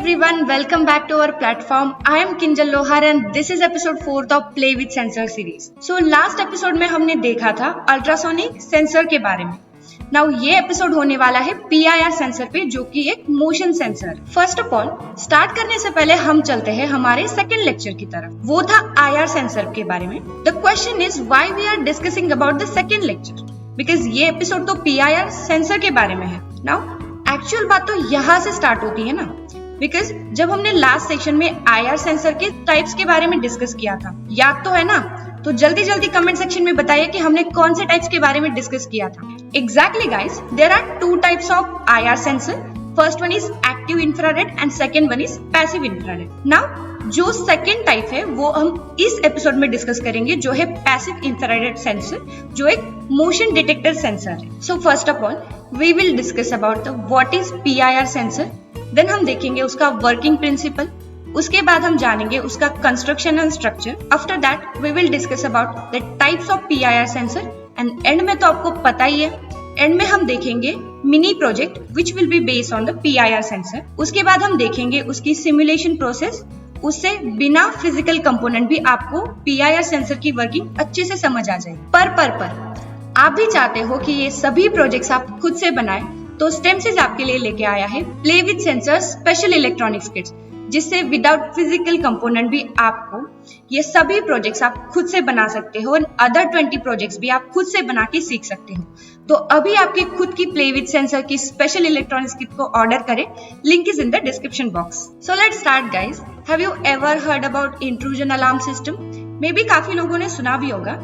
everyone, welcome back to our platform. I am Kinjal Lohar and this is episode 4 of Play with Sensor series. So last episode में हमने देखा था ultrasonic sensor के बारे में. Now ये episode होने वाला है PIR सेंसर पे, जो कि एक motion sensor. First of all start करने से पहले हम चलते हैं हमारे सेकंड लेक्चर की तरफ. वो था IR सेंसर के बारे में. The question is why we are discussing about the second lecture, because ये एपिसोड तो PIR सेंसर के बारे में है. नाउ एक्चुअल बात तो यहाँ से स्टार्ट होती है ना, बिकॉज जब हमने लास्ट सेक्शन में IR सेंसर के टाइप्स के बारे में डिस्कस किया था, याद तो है ना? तो जल्दी जल्दी कमेंट सेक्शन में बताइए कि हमने कौन से टाइप्स के बारे में डिस्कस किया था. Exactly guys, there are two types of IR sensor. First one is active infrared and second one is passive infrared. Now जो सेकंड टाइप है वो हम इस एपिसोड में डिस्कस करेंगे, जो है पैसिव इंफ्रारेड सेंसर, जो एक मोशन डिटेक्टर सेंसर है. So first of all we will discuss about the what is PIR sensor. Then हम देखेंगे उसका वर्किंग प्रिंसिपल. उसके बाद हम जानेंगे उसका construction and structure. After that we will discuss about the types of PIR sensor and end में तो आपको पता ही है, एंड में हम देखेंगे mini project which will be based on the PIR sensor. उसके बाद हम देखेंगे उसकी सिमुलेशन प्रोसेस. उससे बिना फिजिकल कंपोनेंट भी आपको PIR सेंसर की वर्किंग अच्छे से समझ आ जाएगी. पर आप भी चाहते हो कि ये सभी प्रोजेक्ट्स आप खुद से बनाएं, तो स्टेमसिस आपके लिए लेके आया है play with sensor special electronics kits, जिससे विदाउट फिजिकल कंपोनेंट भी आपको ये सभी प्रोजेक्ट्स आप खुद से बना सकते हो, और अदर 20 प्रोजेक्ट्स भी आप खुद से बना के सीख सकते हो. तो अभी आपकी खुद की प्ले विद सेंसर की स्पेशल इलेक्ट्रॉनिक्स किट को ऑर्डर करें. Link is in the description box. So let's start guys. Have you ever heard about intrusion alarm system? May be काफी लोगों ने सुना भी होगा.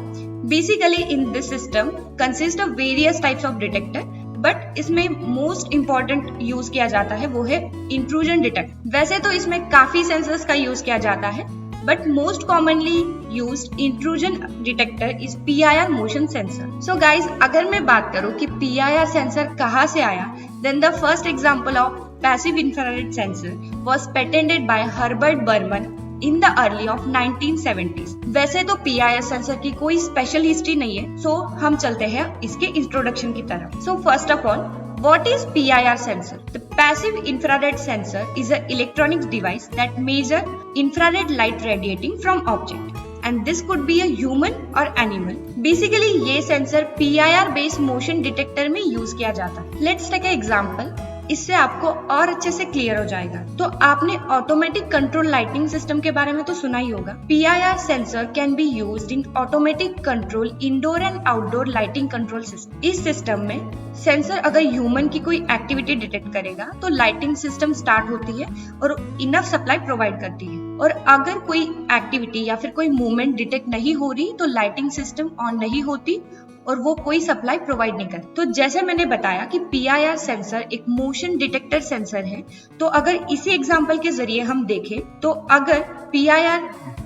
Basically in this system consist of various types of detector, but इसमें most important use किया जाता है वो है इंट्रूजन डिटेक्टर. वैसे तो इसमें काफी सेंसर्स का यूज किया जाता है, but most commonly used intrusion detector is PIR motion sensor. So guys, अगर मैं बात करूं कि PIR सेंसर कहाँ से आया, then the first example of passive infrared sensor was patented by Herbert Berman in the early of 1970s. वैसे तो PIR सेंसर की कोई स्पेशल हिस्ट्री नहीं है, सो हम चलते हैं इसके इंट्रोडक्शन की तरफ. सो first of all, what is PIR sensor? The passive infrared sensor is an electronics device that measure infrared light radiating from object, and this could be a human or animal. Basically ये sensor PIR based motion detector में use किया जाता है. Let's take an example. इससे आपको और अच्छे से क्लियर हो जाएगा. तो आपने ऑटोमेटिक कंट्रोल लाइटिंग सिस्टम के बारे में तो सुना ही होगा. PIR sensor can be used in automatic control indoor and outdoor lighting control system. इस सिस्टम में सेंसर अगर ह्यूमन की कोई एक्टिविटी डिटेक्ट करेगा तो लाइटिंग सिस्टम स्टार्ट होती है और इनफ सप्लाई प्रोवाइड करती है, और अगर कोई एक्टिविटी या फिर कोई मूवमेंट डिटेक्ट नहीं हो रही तो लाइटिंग सिस्टम ऑन नहीं होती और वो कोई सप्लाई प्रोवाइड नहीं करती. तो जैसे मैंने बताया कि PIR सेंसर एक मोशन डिटेक्टर सेंसर है, तो अगर इसी एग्जांपल के जरिए हम देखें तो अगर PIR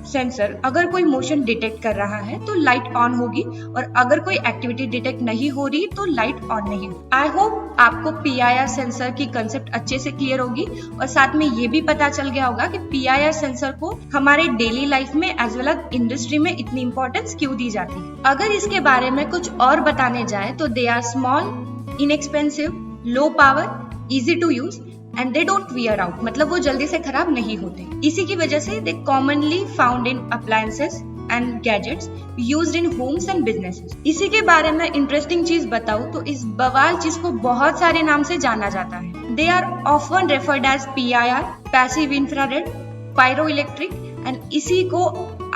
सेंसर अगर कोई मोशन डिटेक्ट कर रहा है तो लाइट ऑन होगी, और अगर कोई एक्टिविटी डिटेक्ट नहीं हो रही तो लाइट ऑन नहीं होगी. आई होप आपको PIR सेंसर की कंसेप्ट अच्छे से क्लियर होगी, और साथ में ये भी पता चल गया होगा कि PIR सेंसर को हमारे डेली लाइफ में एज वेल एज इंडस्ट्री में इतनी इंपॉर्टेंस क्यों दी जाती है. अगर इसके बारे में कुछ और बताने जाए तो they are small, inexpensive, low power, easy to use and they don't wear out. मतलब वो जल्दी से खराब नहीं होते. इसी की वजह से they commonly found in appliances and gadgets used in homes and businesses. इसी के बारे में इंटरेस्टिंग चीज बताऊं तो इस बवाल चीज को बहुत सारे नाम से जाना जाता है. They are often referred as PIR, passive infrared, pyro electric, and इसी को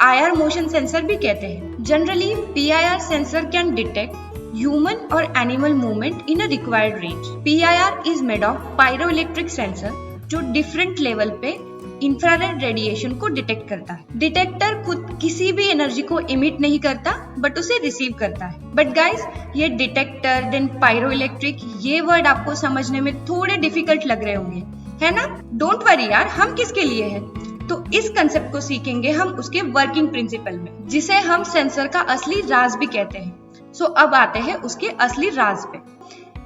IR मोशन सेंसर भी कहते हैं. Generally PIR sensor can detect human or animal movement in a required range. PIR is made of pyroelectric sensor जो different level पे infrared radiation को detect करता है. डिटेक्टर खुद किसी भी एनर्जी को इमिट नहीं करता, बट उसे रिसीव करता है. बट गाइस, ये डिटेक्टर देन पायरोइलेक्ट्रिक, ये वर्ड आपको समझने में थोड़े डिफिकल्ट लग रहे होंगे, है ना? डोंट वरी यार, हम किसके लिए है. तो इस कंसेप्ट को सीखेंगे हम उसके वर्किंग प्रिंसिपल में, जिसे हम सेंसर का असली राज भी कहते हैं. सो अब आते हैं उसके असली राज पे.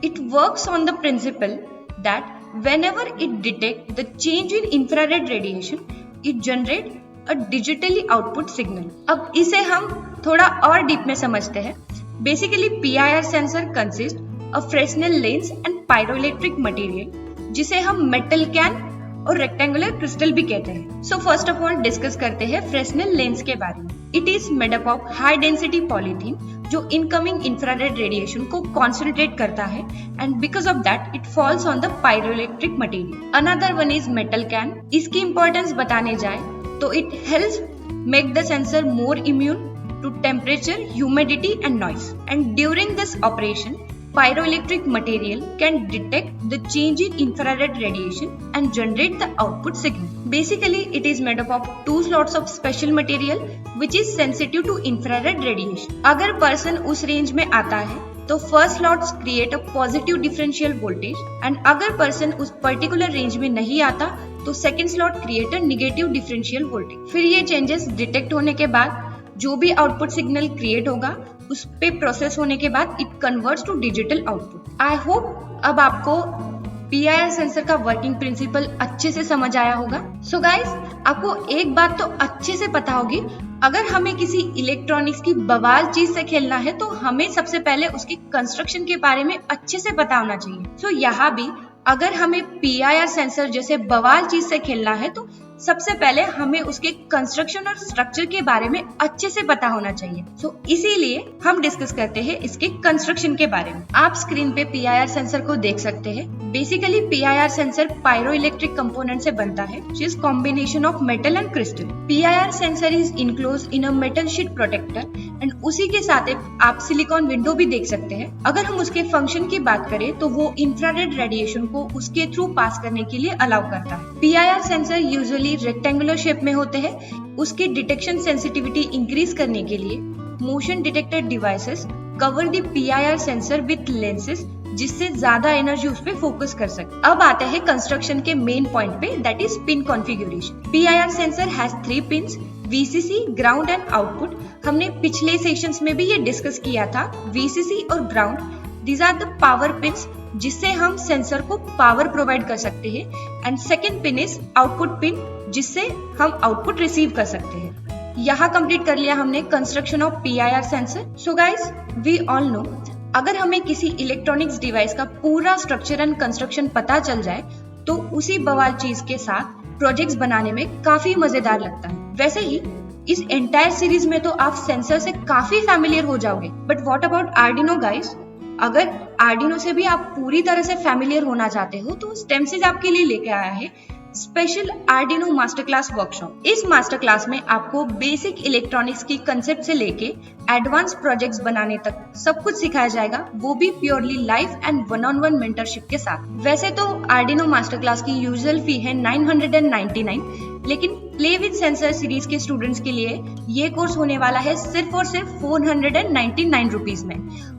It works on the principal that whenever it detect the change in infrared radiation, it generate a digitally output signal. अब इसे हम थोड़ा और डीप में समझते हैं. Basically PIR sensor consist of Fresnel lens and pyroelectric material, जिसे हम मेटल कैन और रेक्टेंगुलर क्रिस्टल भी कहते हैं। So first of all discuss करते हैं फ्रेस्नेल लेंस के बारे में। It is made up of high density polythene जो इनकमिंग इंफ्रारेड रेडिएशन को कॉन्सेंट्रेट करता है and because of that it falls on the pyroelectric material. Another one is metal can. इसकी इंपॉर्टेंस बताने जाए तो it helps make the sensor more immune to temperature, humidity and noise. And during this operation, pyroelectric material can detect the change in infrared radiation and generate the output signal. Basically, it is made up of two slots of special material which is sensitive to infrared radiation. अगर person उस range में आता है तो first slots create a positive differential voltage and अगर person उस particular range में नहीं आता तो second slot create a negative differential voltage. फिर ये changes detect होने के बाद जो भी आउटपुट सिग्नल क्रिएट होगा उस पे प्रोसेस होने के बाद it converts to digital output. I hope अब आपको PIR सेंसर का वर्किंग प्रिंसिपल अच्छे से समझ आया होगा। सो गाइस, आपको एक बात तो अच्छे से पता होगी, अगर हमें किसी इलेक्ट्रॉनिक्स की बवाल चीज से खेलना है तो हमें सबसे पहले उसके कंस्ट्रक्शन के बारे में अच्छे से पता होना चाहिए। सो यहाँ भी अगर हमें PIR सेंसर जैसे बवाल चीज से खेलना है तो सबसे पहले हमें उसके कंस्ट्रक्शन और स्ट्रक्चर के बारे में अच्छे से पता होना चाहिए। सो इसीलिए हम डिस्कस करते हैं इसके कंस्ट्रक्शन के बारे में। आप स्क्रीन पे PIR सेंसर को देख सकते हैं। Basically PIR sensor pyroelectric component से बनता है, which is combination of metal and crystal. PIR sensor is enclosed in a metal sheet protector and उसी के साथ आप सिलिकॉन विंडो भी देख सकते हैं। अगर हम उसके फंक्शन की बात करें तो वो इंफ्रारेड रेडिएशन को उसके थ्रू पास करने के लिए अलाउ करता है। PIR sensor usually rectangular shape में होते हैं। उसकी डिटेक्शन सेंसिटिविटी इंक्रीज करने के लिए motion detector devices cover the PIR sensor with lenses जिससे ज्यादा एनर्जी उस पे फोकस कर सके। अब आते हैं कंस्ट्रक्शन के मेन पॉइंट पे, that is pin configuration. PIR sensor has 3 pins, VCC, ground and output. हमने पिछले सेशंस में भी ये डिस्कस किया था। VCC और ground, these are the power pins जिससे हम सेंसर को पावर प्रोवाइड कर सकते हैं and second pin is output pin जिससे हम आउटपुट रिसीव कर सकते हैं। यहाँ कंप्लीट कर लिया हमने construction of PIR sensor. So guys, we all know अगर हमें किसी इलेक्ट्रॉनिक्स डिवाइस का पूरा स्ट्रक्चर एंड कंस्ट्रक्शन पता चल जाए तो उसी बवाल चीज के साथ प्रोजेक्ट्स बनाने में काफी मजेदार लगता है। वैसे ही इस एंटायर सीरीज में तो आप सेंसर से काफी फैमिलियर हो जाओगे, but what about Arduino guys? अगर आर्डिनो से भी आप पूरी तरह से फैमिलियर होना चाहते हो तो स्टेमसेज आपके लिए लेके आया है special Arduino master class workshop. इस मास्टर क्लास में आपको बेसिक इलेक्ट्रॉनिक्स की कंसेप्ट से लेके एडवांस प्रोजेक्ट्स बनाने तक सब कुछ सिखाया जाएगा, वो भी purely live and 1-on-1 mentorship के साथ। वैसे तो आर्डिनो मास्टर क्लास की यूजुअल फी है 999, लेकिन प्ले विद सेंसर सीरीज के स्टूडेंट्स के लिए ये कोर्स होने वाला है सिर्फ और सिर्फ 499 रुपीज में,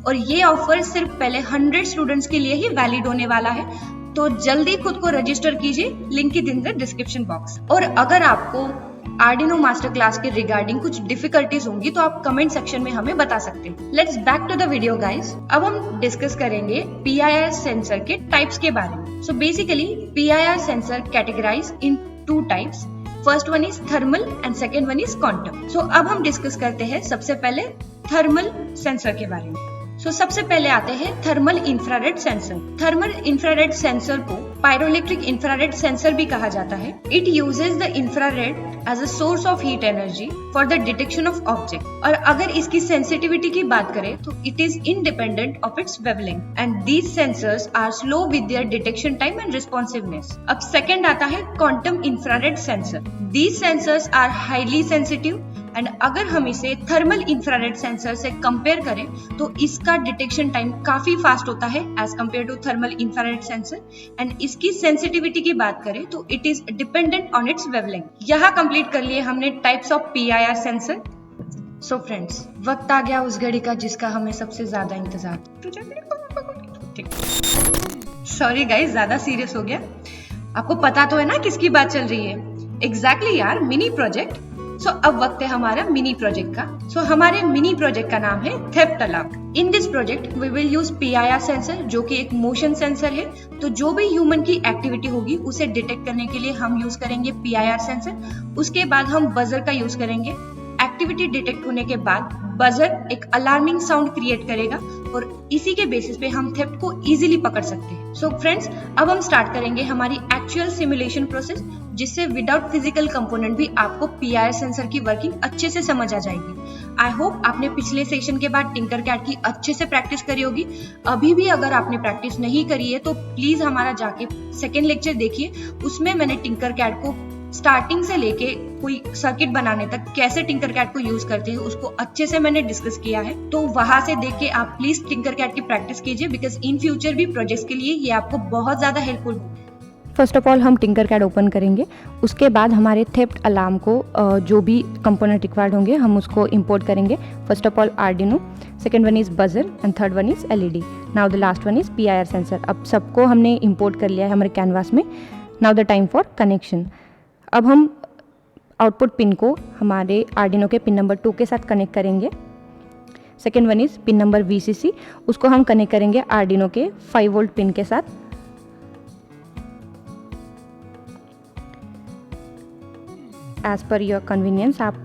और ये ऑफर सिर्फ पहले 100 स्टूडेंट्स के लिए ही वैलिड होने वाला है। तो जल्दी खुद को रजिस्टर कीजिए, link in the description box. और अगर आपको आर्डिनो मास्टर क्लास के रिगार्डिंग कुछ डिफिकल्टीज होंगी तो आप कमेंट सेक्शन में हमें बता सकते हैं। Let's back to the video guys. अब हम डिस्कस करेंगे PIR सेंसर के टाइप्स के बारे में। So basically PIR sensor categorise in 2 types. First one is thermal and second one is quantum. So अब हम डिस्कस करते हैं सबसे पहले थर्मल सेंसर के बारे में। सबसे पहले आते हैं thermal infrared sensor. Thermal infrared sensor को पायरोइलेक्ट्रिक इंफ्रारेड सेंसर भी कहा जाता है। It uses the infrared as a source of heat energy for the detection of object. और अगर इसकी सेंसिटिविटी की बात करें तो it is independent of its wavelength and these sensors are slow with their detection time and responsiveness. अब second आता है quantum infrared sensor. These sensors are highly sensitive and अगर हम इसे थर्मल इंफ्रारेड सेंसर से कंपेयर करें तो इसका डिटेक्शन टाइम काफी फास्ट होता है as compared to thermal infrared sensor. And इसकी सेंसिटिविटी की बात करें तो it is dependent on its wavelength. यहाँ कंप्लीट कर लिए हमने types of PIR sensor. So friends, वक्त आ गया उस घड़ी का जिसका हमें सबसे ज्यादा इंतजार। सॉरी गाइस, ज्यादा सीरियस हो गया। आपको पता तो है ना किसकी बात चल रही है? एग्जैक्टली यार, मिनी प्रोजेक्ट। सो अब वक्त है हमारा मिनी प्रोजेक्ट का। सो हमारे मिनी प्रोजेक्ट का नाम है थेप्टलाक। In this project we will use PIR sensor जो कि एक मोशन सेंसर है। तो जो भी ह्यूमन की एक्टिविटी होगी उसे डिटेक्ट करने के लिए हम यूज करेंगे PIR सेंसर। उसके बाद हम बजर का यूज करेंगे, एक्टिविटी डिटेक्ट होने के बाद बजर एक अलार्मिंग साउंड क्रिएट करेगा और इसी के बेसिस पे हम थेफ्ट को इजीली पकड़ सकते हैं। सो फ्रेंड्स, अब हम स्टार्ट करेंगे हमारी एक्चुअल सिमुलेशन प्रोसेस, जिससे विदाउट फिजिकल कंपोनेंट भी आपको PIR सेंसर की वर्किंग अच्छे से समझ आ जाएगी। आई होप आपने पिछले सेशन के बाद टिंकरकैड की अच्छे से प्रैक्टिस करी होगी। अभी भी अगर आपने प्रैक्टिस नहीं करी है तो प्लीज हमारा जाके सेकेंड लेक्चर देखिए, उसमें मैंने टिंकरकैड को स्टार्टिंग से लेके कोई सर्किट बनाने तक कैसे टिंकरकैड को यूज करते हैं उसको अच्छे से मैंने डिस्कस किया है। तो वहां से देख के आप प्लीज टिंकरकैड की प्रैक्टिस कीजिए, बिकॉज इन फ्यूचर भी प्रोजेक्ट्स के लिए ये आपको बहुत ज्यादा हेल्पफुल होगा। फर्स्ट ऑफ ऑल हम टिंकरकैड ओपन करेंगे, उसके बाद हमारे थेफ्ट अलार्म को जो भी कंपोनेंट रिक्वायर्ड होंगे हम उसको इंपोर्ट करेंगे। First of all Arduino, second one is buzzer and third one is LED। Now the last one is PIR sensor. अब सबको हमने इंपोर्ट कर लिया है हमारे कैनवास में। Now the time for connection. अब हम आउटपुट पिन को हमारे आर्डिनो के पिन नंबर 2 के साथ कनेक्ट करेंगे। Second one is pin number VCC, उसको हम कनेक्ट करेंगे आर्डिनो के 5 वोल्ट पिन के साथ। एज पर योर कन्वीनियंस आप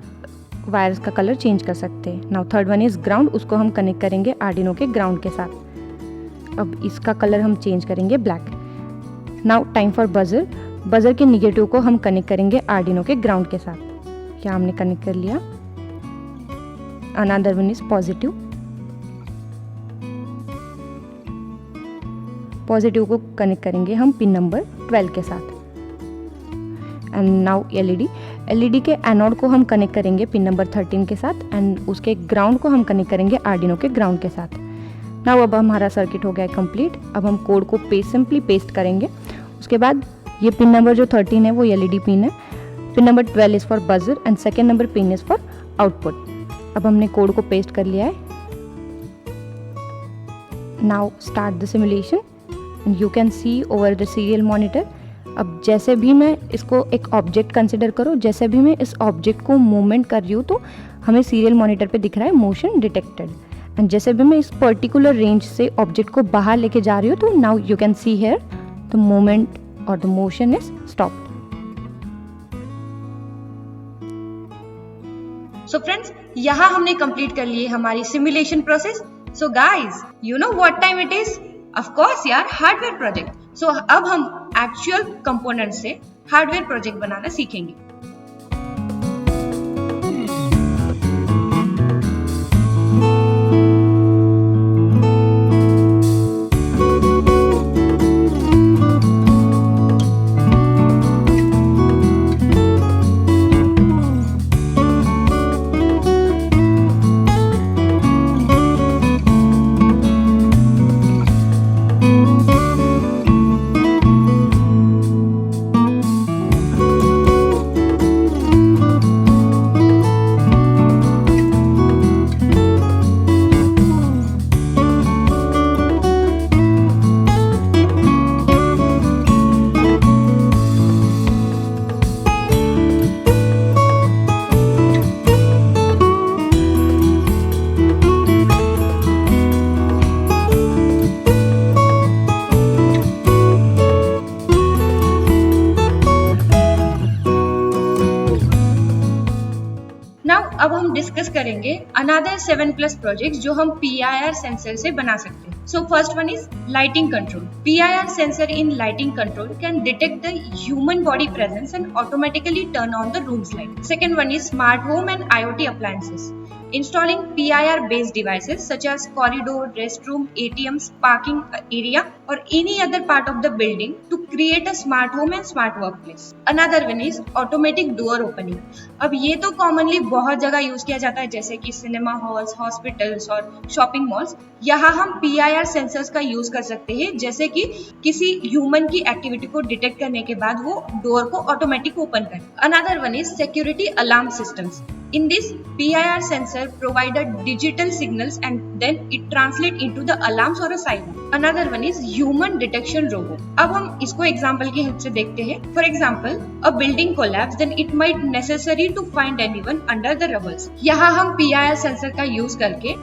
वायर्स का कलर चेंज कर सकते हैं। Now third one is ground, उसको हम कनेक्ट करेंगे आर्डिनो के ग्राउंड के साथ। अब इसका कलर हम चेंज करेंगे black. Now time for buzzer. Buzzer के निगेटिव को हम कनेक्ट करेंगे आर्डिनो के ग्राउंड के साथ। क्या हमने कनेक्ट कर लिया। Another one is positive. Positive को कनेक्ट करेंगे हम पिन नंबर 12 के साथ। एंड नाउ LED के एनोड को हम कनेक्ट करेंगे पिन नंबर 13 के साथ एंड उसके ग्राउंड को हम कनेक्ट करेंगे आर्डिनो के ग्राउंड के साथ। नाउ अब हमारा सर्किट हो गया है कंप्लीट। अब हम कोड को सिंपली पेस्ट करेंगे। उसके बाद ये पिन नंबर जो 13 है वो LED पिन है। Pin number 12 is for buzzer and second number pin is for output. अब हमने कोड को पेस्ट कर लिया है। Now start the simulation and you can C over the serial monitor. अब जैसे भी मैं इसको एक ऑब्जेक्ट कंसिडर करूँ, जैसे भी मैं इस ऑब्जेक्ट को मूवमेंट कर रही हूँ तो हमें सीरियल मॉनिटर पे दिख रहा है मोशन डिटेक्टेड। एंड जैसे भी मैं इस पर्टिकुलर रेंज से ऑब्जेक्ट को बाहर लेके जा रही हूँ तो now you can see here the movement और the motion is stopped. So friends, यहाँ हमने कंप्लीट कर लिए हमारी simulation process. So guys, you know what time it is? Of course यार, हार्डवेयर प्रोजेक्ट। सो अब हम एक्चुअल कंपोनेंट से हार्डवेयर प्रोजेक्ट बनाना सीखेंगे। अब हम डिस्कस करेंगे अनदर 7+ प्रोजेक्ट्स जो हम PIR सेंसर से बना सकते हैं। So first one is lighting control. PIR sensor in lighting control can detect the human body presence and automatically turn on the room's light. Second one is smart home and IoT appliances. Installing PIR based devices such as corridor, restroom, ATMs, parking area or any other part of the building to create a smart home and smart workplace. Another one is automatic door opening. अब ये तो commonly बहुत जगह use किया जाता है, जैसे कि सिनेमा हॉल्स, हॉस्पिटल्स और शॉपिंग मॉल्स। यहाँ हम PIR सेंसर्स का यूज कर सकते हैं, जैसे कि किसी ह्यूमन की एक्टिविटी को डिटेक्ट करने के बाद वो डोर को ऑटोमेटिक ओपन करे। Another one is security alarm systems. In this, PIR sensor provided digital signals and then it translate into the alarms or a siren. Another one is human detection robot. अब हम इसको example की help से देखते हैं. For example, a building collapse, then it might necessary to find anyone under the rubble. यहाँ हम PIR sensor का यूज करके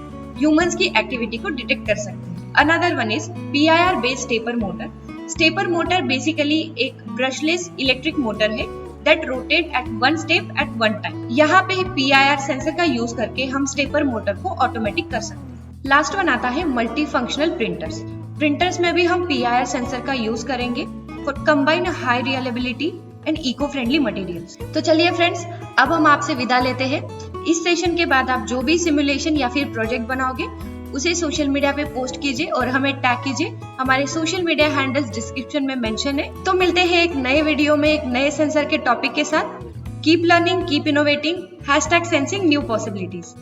humans की एक्टिविटी को डिटेक्ट कर सकते हैं. Another one is PIR based stepper motor. Stepper motor basically एक ब्रशलेस इलेक्ट्रिक मोटर है that rotate at one step at one time। यहाँ पे PIR सेंसर का यूज करके हम स्टेपर मोटर को ऑटोमेटिक कर सकते हैं। लास्ट वन आता है मल्टी फंक्शनल प्रिंटर्स। प्रिंटर्स में भी हम PIR सेंसर का यूज करेंगे for combine high reliability and eco friendly materials. तो चलिए फ्रेंड्स, अब हम आपसे विदा लेते हैं। इस सेशन के बाद आप जो भी सिमुलेशन या फिर प्रोजेक्ट बनाओगे उसे सोशल मीडिया पे पोस्ट कीजिए और हमें टैग कीजिए। हमारे सोशल मीडिया हैंडल्स डिस्क्रिप्शन में मेंशन है। तो मिलते हैं एक नए वीडियो में एक नए सेंसर के टॉपिक के साथ। Keep learning, keep innovating, #sensing new possibilities.